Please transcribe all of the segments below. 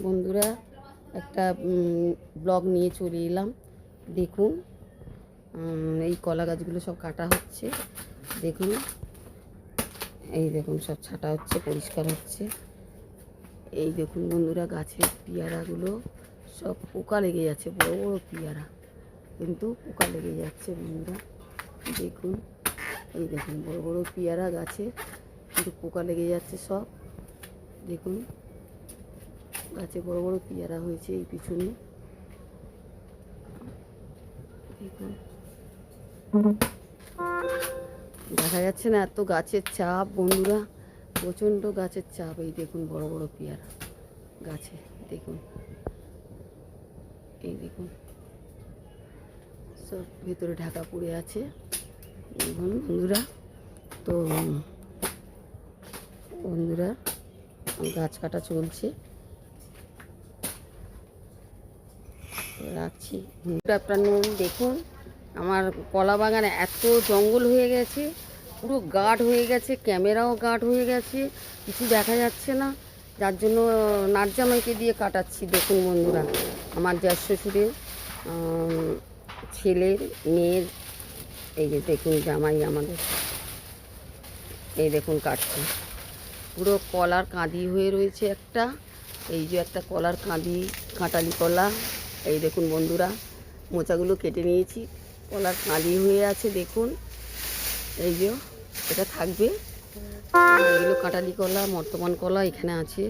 বন্ধুরা একটা ব্লগ নিয়ে চলে এলাম। দেখুন এই কলা গাছগুলো সব কাটা হচ্ছে। দেখুন এই দেখুন সব ছাটা হচ্ছে, পরিষ্কার হচ্ছে। এই দেখুন বন্ধুরা গাছের পেয়ারাগুলো সব পোকা লেগে যাচ্ছে, বড় বড় পেয়ারা কিন্তু পোকা লেগে যাচ্ছে বন্ধুরা। দেখুন এই দেখুন বড় বড় পেয়ারা গাছে কিন্তু পোকা লেগে যাচ্ছে সব। দেখুন গাছে বড় বড় পেয়ারা হয়েছে এই পিছনে। দেখুন দেখা যাচ্ছে না, এত গাছের চাপ বন্ধুরা, প্রচণ্ড গাছের চাপ। এই দেখুন বড় বড় পেয়ারা গাছে, দেখুন এই দেখুন সব ভেতরে ঢাকা পড়ে আছে। দেখুন বন্ধুরা, তো বন্ধুরা গাছ কাটা চলছে, রাখছি। আপনার দেখুন আমার কলা বাগানে এত জঙ্গল হয়ে গেছে, পুরো গাঢ় হয়ে গেছে, ক্যামেরাও গাঢ় হয়ে গেছে, কিছু দেখা যাচ্ছে না, যার জন্য নাটজামাইকে দিয়ে কাটাচ্ছি। দেখুন বন্ধুরা আমার যা শ্বশুরের ছেলের মেয়ের, এই যে দেখুন জামাই আমাদের, এই দেখুন কাটছে। পুরো কলার কাঁদি হয়ে রয়েছে একটা, এই যে একটা কলার কাঁদি, কাঁটালি কলা। এই দেখুন বন্ধুরা মোচাগুলো কেটে নিয়েছি, কলার কাঁদি হয়ে আছে। দেখুন এই যে এটা থাকবে, এগুলো কাঁটালি কলা, বর্তমান কলা এখানে আছে।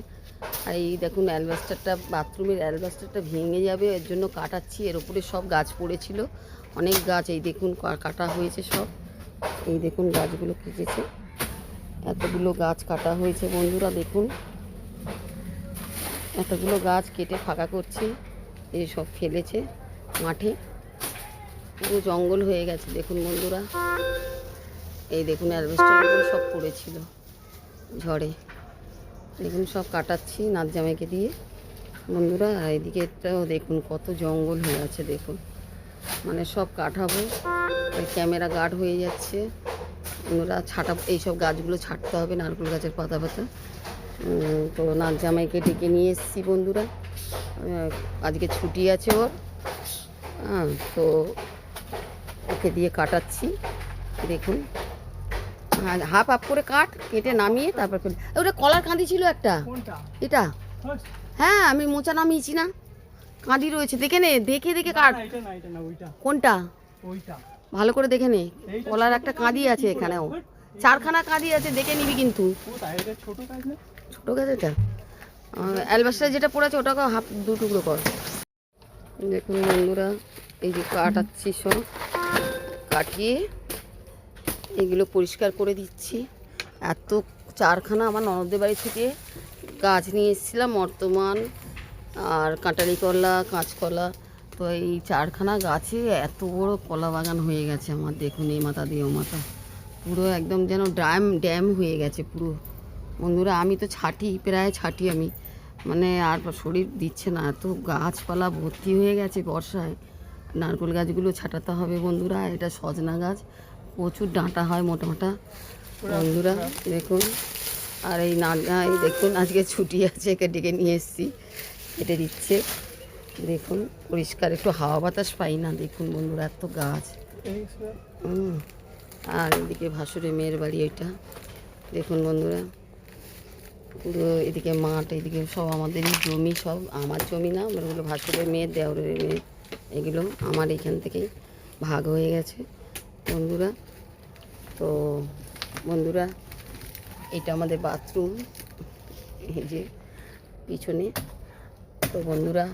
আর এই দেখুন অ্যালবাস্টারটা, বাথরুমের অ্যালবাস্টারটা ভেঙে যাবে, এর জন্য কাটাচ্ছি। এর উপরে সব গাছ পড়েছিল, অনেক গাছ, এই দেখুন কাটা হয়েছে সব। এই দেখুন গাছগুলো কেটেছে, এতগুলো গাছ কাটা হয়েছে বন্ধুরা। দেখুন এতগুলো গাছ কেটে ফাঁকা করছে, এই সব ফেলেছে মাঠে, পুরো জঙ্গল হয়ে গেছে। দেখুন বন্ধুরা এই দেখুন অ্যালবেস্টারগুলো সব পড়েছিল ঝড়ে। দেখুন সব কাটাচ্ছি নাতজামাইকে দিয়ে বন্ধুরা। আর এদিকে এটাও দেখুন কত জঙ্গল হয়ে আছে, দেখুন মানে সব কাটাবো, ক্যামেরা গার্ড হয়ে যাচ্ছে বন্ধুরা। ছাটা এইসব গাছগুলো ছাড়তে হবে, নারকেল গাছের পাতা পাতা। তো নাতজামাইকে ডেকে নিয়ে এসেছি বন্ধুরা, আজকে ছুটি আছে ওর, তো ওকে দিয়ে কাটাচ্ছি। দেখুন হাফ হাফ করে কাট, কেটে নামিয়ে তারপর ওটা কলার কাঁদি ছিল একটা, এটা হ্যাঁ আমি মোচা নামিয়েছি না, কাঁদি রয়েছে, দেখে নে, দেখে দেখে কাট। কোনটা? ভালো করে দেখে নে, কলার একটা কাঁদি আছে এখানেও, চারখানা কাঁদি আছে, দেখে নিবি কিন্তু। ছোট গাছ এটা, অ্যালবাস্টার যেটা পড়েছে ওটাকে হাফ দু টুকরো কর। দেখুন বন্ধুরা এই যে কাটাচ্ছি, সব কাটিয়ে এগুলো পরিষ্কার করে দিচ্ছি। এত চারখানা আমার ননদের বাড়ি থেকে গাছ নিয়ে এসেছিলাম, বর্তমান আর কাঁটালি কলা, কাঁচকলা। তো এই চারখানা গাছে এত বড় কলা বাগান হয়ে গেছে আমার। দেখুন এই মাথা দিয়ে ও মাথা, পুরো একদম যেন ড্যাম হয়ে গেছে পুরো বন্ধুরা। আমি তো প্রায় ছাটি আমি, মানে আর শরীর দিচ্ছে না, এত গাছপালা ভর্তি হয়ে গেছে। বর্ষায় নারকেল গাছগুলো ছাটাতে হবে বন্ধুরা। এটা সজনা গাছ, প্রচুর ডাঁটা হয় মোটা মোটা বন্ধুরা। দেখুন আর এই এই দেখুন আজকে ছুটি আছে, একে ডেকে নিয়ে এসেছি, কেটে দিচ্ছে। দেখুন পরিষ্কার, একটু হাওয়া বাতাস পাই না। দেখুন বন্ধুরা এত গাছ। আর এদিকে ভাসুরের মেয়ের বাড়ি এটা, দেখুন বন্ধুরা পুরো এদিকে মাঠ, এদিকে সব আমাদেরই জমি, সব আমার জমি না, ওগুলো ভাসুরের মেয়ের, দেওরের মেয়ের, এগুলো আমার এখান থেকেই ভাগ হয়ে গেছে বন্ধুরা। তো বন্ধুরা এটা আমাদের বাথরুম, এই যে পিছনে। তো বন্ধুরা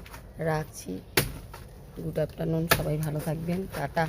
রাখছি, গুড আফটারনুন, সবাই ভালো থাকবেন, টাটা।